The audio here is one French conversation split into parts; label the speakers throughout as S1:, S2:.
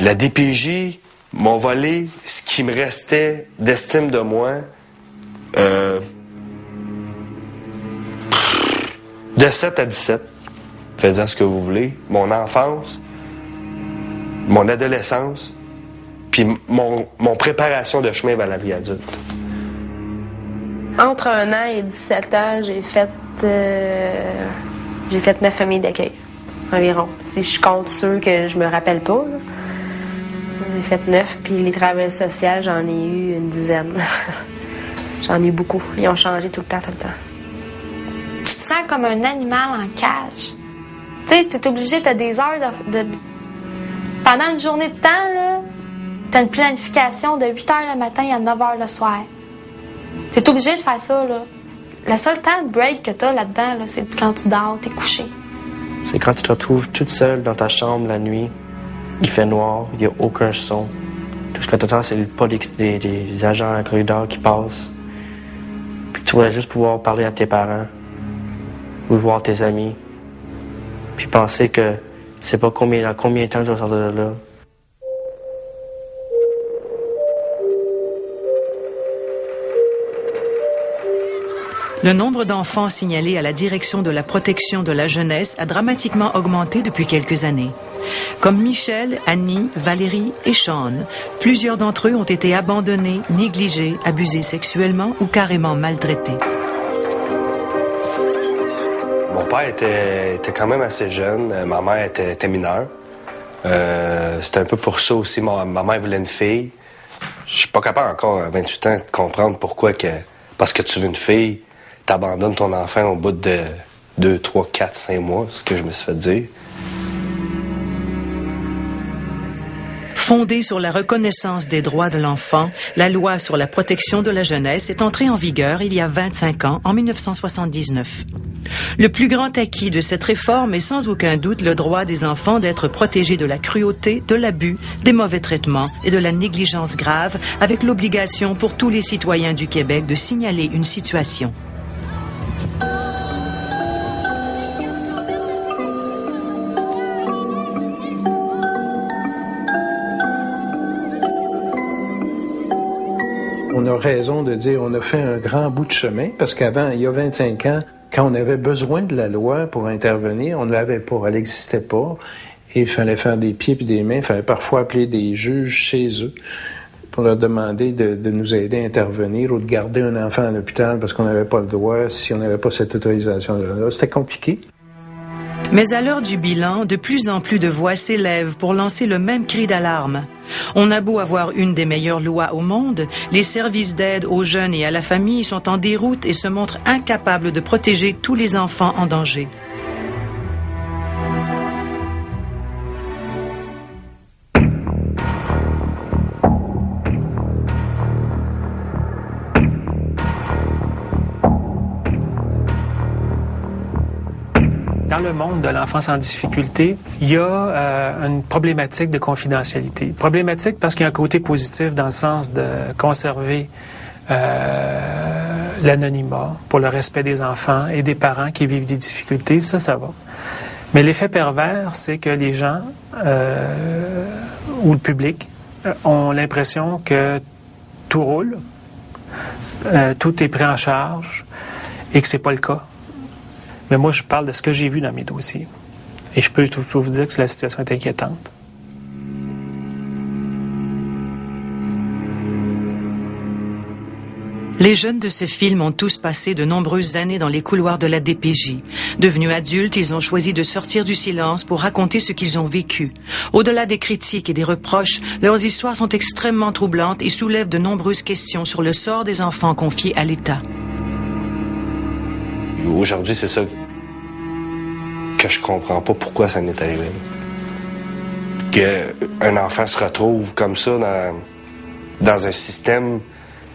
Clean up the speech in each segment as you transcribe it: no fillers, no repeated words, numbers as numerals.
S1: La DPJ m'ont volé ce qui me restait d'estime de moi de 7 à 17. Faites-en ce que vous voulez. Mon enfance, mon adolescence, puis mon préparation de chemin vers la vie adulte.
S2: Entre 1 an et 17 ans, j'ai fait 9 familles d'accueil, environ. Si je compte ceux que je me rappelle pas, là. J'ai fait 9, puis les travailleurs sociaux, j'en ai eu une dizaine. J'en ai eu beaucoup. Ils ont changé tout le temps.
S3: Tu te sens comme un animal en cage. Tu sais, t'es obligé, t'as des heures de... Pendant une journée de temps, là, t'as une planification de 8 h le matin à 9 h le soir. T'es obligé de faire ça, là. Le seul temps de break que t'as là-dedans, là, c'est quand tu dors, t'es couché.
S4: C'est quand tu te retrouves toute seule dans ta chambre la nuit, il fait noir, il n'y a aucun son. Tout ce que tu entends, c'est le pas des agents à corridor qui passent. Puis tu voudrais juste pouvoir parler à tes parents ou voir tes amis. Puis penser que c'est pas dans combien de temps tu vas sortir de là.
S5: Le nombre d'enfants signalés à la direction de la protection de la jeunesse a dramatiquement augmenté depuis quelques années. Comme Michel, Annie, Valérie et Sean, plusieurs d'entre eux ont été abandonnés, négligés, abusés sexuellement ou carrément maltraités.
S1: Mon père était quand même assez jeune. Ma mère était mineure. C'était un peu pour ça aussi. Ma mère voulait une fille. Je suis pas capable encore, à 28 ans, de comprendre pourquoi parce que tu veux une fille, t'abandonnes ton enfant au bout de 2, 3, 4, 5 mois, ce que je me suis fait dire.
S5: Fondée sur la reconnaissance des droits de l'enfant, la loi sur la protection de la jeunesse est entrée en vigueur il y a 25 ans, en 1979. Le plus grand acquis de cette réforme est sans aucun doute le droit des enfants d'être protégés de la cruauté, de l'abus, des mauvais traitements et de la négligence grave, avec l'obligation pour tous les citoyens du Québec de signaler une situation.
S6: On a raison de dire on a fait un grand bout de chemin parce qu'avant, il y a 25 ans, quand on avait besoin de la loi pour intervenir, on ne l'avait pas, elle n'existait pas. Et il fallait faire des pieds et des mains, il fallait parfois appeler des juges chez eux pour leur demander de nous aider à intervenir ou de garder un enfant à l'hôpital parce qu'on n'avait pas le droit si on n'avait pas cette autorisation-là. C'était compliqué.
S5: Mais à l'heure du bilan, de plus en plus de voix s'élèvent pour lancer le même cri d'alarme. On a beau avoir une des meilleures lois au monde, les services d'aide aux jeunes et à la famille sont en déroute et se montrent incapables de protéger tous les enfants en danger.
S7: Dans le monde de l'enfance en difficulté, il y a une problématique de confidentialité. Problématique parce qu'il y a un côté positif dans le sens de conserver l'anonymat pour le respect des enfants et des parents qui vivent des difficultés, ça va. Mais l'effet pervers, c'est que les gens ou le public ont l'impression que tout roule, tout est pris en charge et que c'est pas le cas. Mais moi, je parle de ce que j'ai vu dans mes dossiers. Et je peux vous dire que la situation est inquiétante.
S5: Les jeunes de ce film ont tous passé de nombreuses années dans les couloirs de la DPJ. Devenus adultes, ils ont choisi de sortir du silence pour raconter ce qu'ils ont vécu. Au-delà des critiques et des reproches, leurs histoires sont extrêmement troublantes et soulèvent de nombreuses questions sur le sort des enfants confiés à l'État.
S1: Aujourd'hui, c'est ça que je comprends pas pourquoi ça m'est arrivé. Qu'un enfant se retrouve comme ça dans un système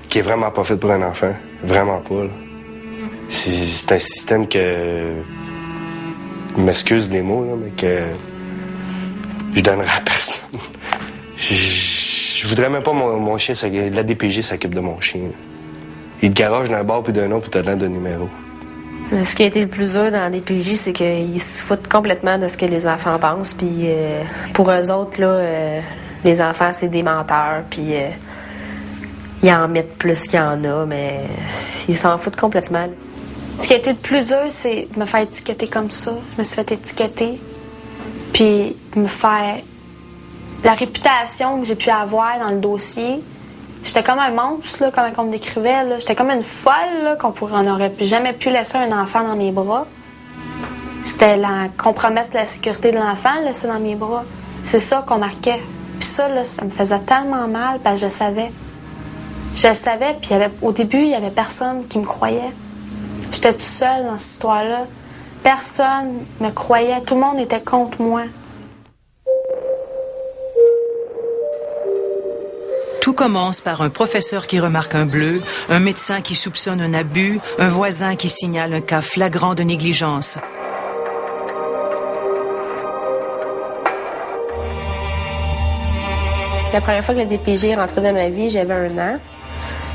S1: qui est vraiment pas fait pour un enfant. Vraiment pas, là. C'est un système que... Je m'excuse des mots, là, mais que je donnerai à personne. Je voudrais même pas mon chien, la DPJ s'occupe de mon chien. Il te garage d'un bord puis d'un autre puis t'as l'air de numéro.
S2: Ce qui a été le plus dur dans la DPJ, c'est qu'ils se foutent complètement de ce que les enfants pensent. Puis pour eux autres, là, les enfants, c'est des menteurs, puis ils en mettent plus qu'il y en a, mais ils s'en foutent complètement.
S3: Ce qui a été le plus dur, c'est de me faire étiqueter comme ça. Je me suis fait étiqueter, puis me faire... La réputation que j'ai pu avoir dans le dossier, j'étais comme un monstre, là, comme on me décrivait. Là. J'étais comme une folle, là, on n'aurait jamais pu laisser un enfant dans mes bras. C'était compromettre la sécurité de l'enfant, le laisser dans mes bras. C'est ça qu'on marquait. Puis ça, là, ça me faisait tellement mal, parce que je savais. Je le savais, puis au début, il n'y avait personne qui me croyait. J'étais toute seule dans cette histoire-là. Personne me croyait. Tout le monde était contre moi.
S5: Tout commence par un professeur qui remarque un bleu, un médecin qui soupçonne un abus, un voisin qui signale un cas flagrant de négligence.
S2: La première fois que le DPJ est rentré dans ma vie, j'avais 1 an.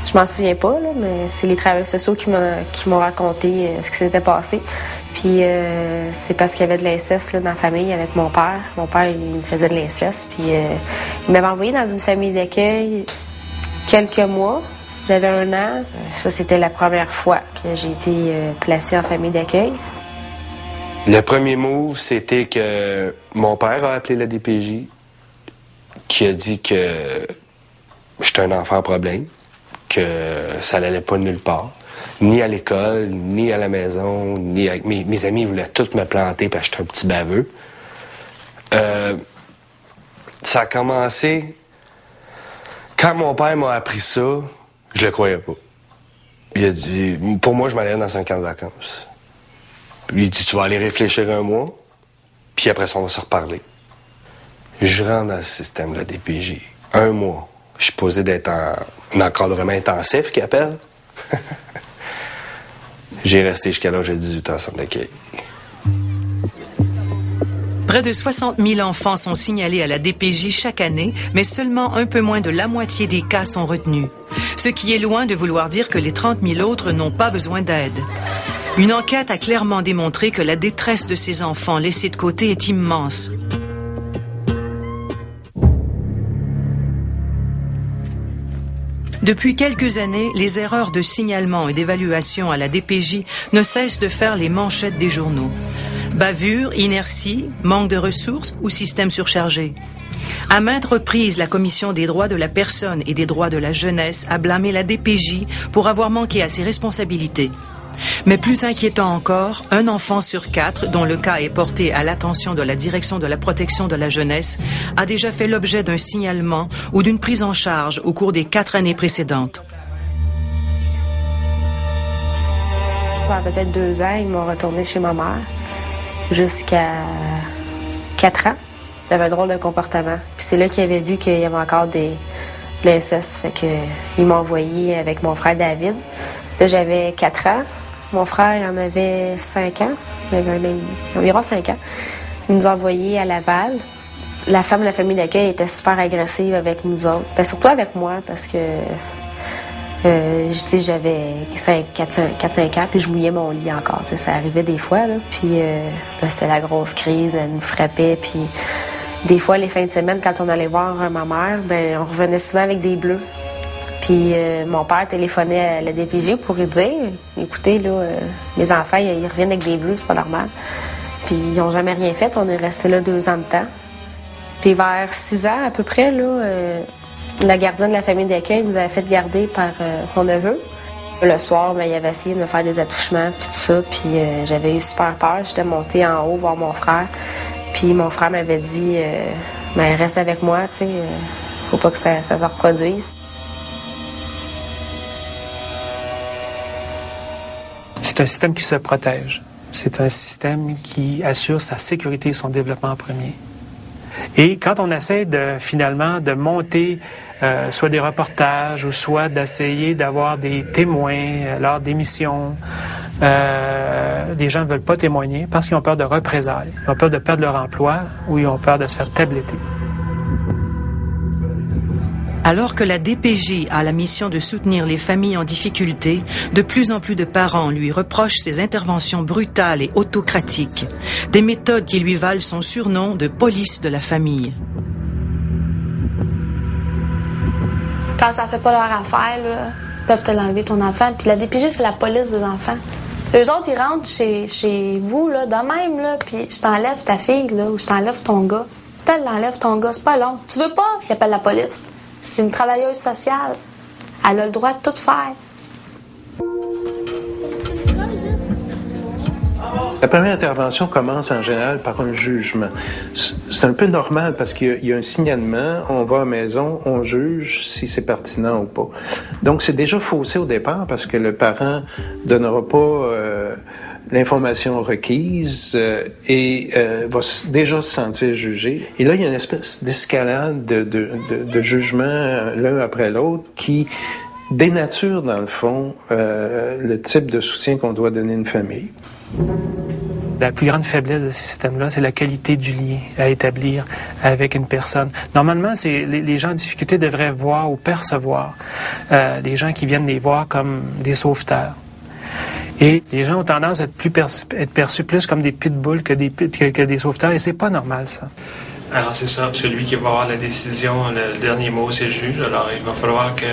S2: Je m'en souviens pas, là, mais c'est les travailleurs sociaux qui m'ont raconté ce qui s'était passé. Puis c'est parce qu'il y avait de l'inceste là, dans la famille avec mon père. Mon père, il me faisait de l'inceste. Puis il m'avait envoyé dans une famille d'accueil quelques mois. J'avais 1 an. Ça, c'était la première fois que j'ai été placée en famille d'accueil.
S1: Le premier move, c'était que mon père a appelé la DPJ, qui a dit que j'étais un enfant à problème, que ça n'allait pas nulle part. Ni à l'école, ni à la maison, ni avec mes amis voulaient tous me planter parce que j'étais un petit baveux. Ça a commencé... Quand mon père m'a appris ça, je le croyais pas. Il a dit... Pour moi, je m'allais dans un camp de vacances. Il a dit, tu vas aller réfléchir 1 mois, puis après ça, on va se reparler. Je rentre dans le système de la DPJ. 1 mois. Je suis posé d'être en encadrement intensif, qu'ils appellent. J'ai resté jusqu'à l'âge de 18 ans en centre d'accueil.
S5: Près de 60 000 enfants sont signalés à la DPJ chaque année, mais seulement un peu moins de la moitié des cas sont retenus. Ce qui est loin de vouloir dire que les 30 000 autres n'ont pas besoin d'aide. Une enquête a clairement démontré que la détresse de ces enfants laissés de côté est immense. Depuis quelques années, les erreurs de signalement et d'évaluation à la DPJ ne cessent de faire les manchettes des journaux. Bavure, inertie, manque de ressources ou système surchargé. À maintes reprises, la Commission des droits de la personne et des droits de la jeunesse a blâmé la DPJ pour avoir manqué à ses responsabilités. Mais plus inquiétant encore, 1 enfant sur 4, dont le cas est porté à l'attention de la Direction de la protection de la jeunesse, a déjà fait l'objet d'un signalement ou d'une prise en charge au cours des 4 années précédentes.
S2: À peut-être 2 ans, ils m'ont retourné chez ma mère jusqu'à 4 ans. J'avais un drôle de comportement. Puis c'est là qu'ils avaient vu qu'il y avait encore de l'inceste. Fait que ils m'ont envoyé avec mon frère David. Là, j'avais 4 ans. Mon frère, il en avait 5 ans. Il avait environ 5 ans. Il nous a envoyés à Laval. La femme de la famille d'accueil était super agressive avec nous autres. Ben, surtout avec moi, parce que j'avais 4-5 ans, puis je mouillais mon lit encore. Ça arrivait des fois. Là. Puis là, c'était la grosse crise. Elle nous frappait. Puis des fois, les fins de semaine, quand on allait voir ma mère, ben, on revenait souvent avec des bleus. Puis mon père téléphonait à la DPJ pour lui dire « Écoutez, là, mes enfants, ils reviennent avec des bleus, c'est pas normal. » Puis ils n'ont jamais rien fait. On est resté là 2 ans de temps. Puis vers 6 ans à peu près, là, la gardienne de la famille d'accueil nous avait fait garder par son neveu. Le soir, ben, il avait essayé de me faire des attouchements puis tout ça. Puis j'avais eu super peur. J'étais montée en haut voir mon frère. Puis mon frère m'avait dit ben, reste avec moi, tu sais, faut pas que ça se reproduise.
S7: C'est un système qui se protège. C'est un système qui assure sa sécurité et son développement en premier. Et quand on essaie finalement de monter soit des reportages ou soit d'essayer d'avoir des témoins lors d'émissions, les gens ne veulent pas témoigner parce qu'ils ont peur de représailles. Ils ont peur de perdre leur emploi ou ils ont peur de se faire tabletter.
S5: Alors que la DPJ a la mission de soutenir les familles en difficulté, de plus en plus de parents lui reprochent ses interventions brutales et autocratiques, des méthodes qui lui valent son surnom de police de la famille.
S3: Quand ça fait pas leur affaire, là, ils peuvent te l'enlever ton enfant. Puis la DPJ, c'est la police des enfants. Eux autres, ils rentrent chez vous, là, de même, là, puis je t'enlève ta fille, là, ou je t'enlève ton gars. Tel l'enlève ton gars, c'est pas long. Si tu veux pas, il appelle la police. C'est une travailleuse sociale. Elle a le droit de tout faire.
S6: La première intervention commence en général par un jugement. C'est un peu normal parce qu'il y a un signalement, on va à la maison, on juge si c'est pertinent ou pas. Donc c'est déjà faussé au départ parce que le parent donnera pas l'information requise et va déjà se sentir jugé. Et là, il y a une espèce d'escalade de jugement l'un après l'autre qui dénature, dans le fond, le type de soutien qu'on doit donner à une famille.
S7: La plus grande faiblesse de ces systèmes-là, c'est la qualité du lien à établir avec une personne. Normalement, les gens en difficulté devraient voir ou percevoir les gens qui viennent les voir comme des sauveteurs. Et les gens ont tendance à être perçus plus comme des pitbulls que des sauveteurs, et c'est pas normal, ça.
S8: Alors, c'est ça. Celui qui va avoir la décision, le dernier mot, c'est le juge. Alors, il va falloir que...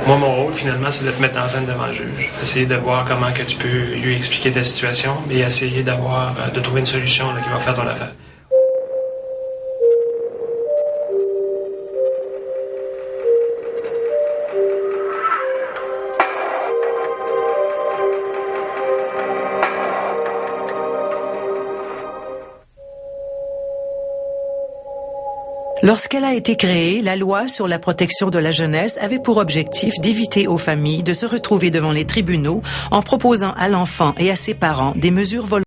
S8: Moi, mon rôle, finalement, c'est de te mettre en scène devant le juge. Essayer de voir comment que tu peux lui expliquer ta situation et essayer de trouver une solution là, qui va faire ton affaire.
S5: Lorsqu'elle a été créée, la loi sur la protection de la jeunesse avait pour objectif d'éviter aux familles de se retrouver devant les tribunaux en proposant à l'enfant et à ses parents des mesures volontaires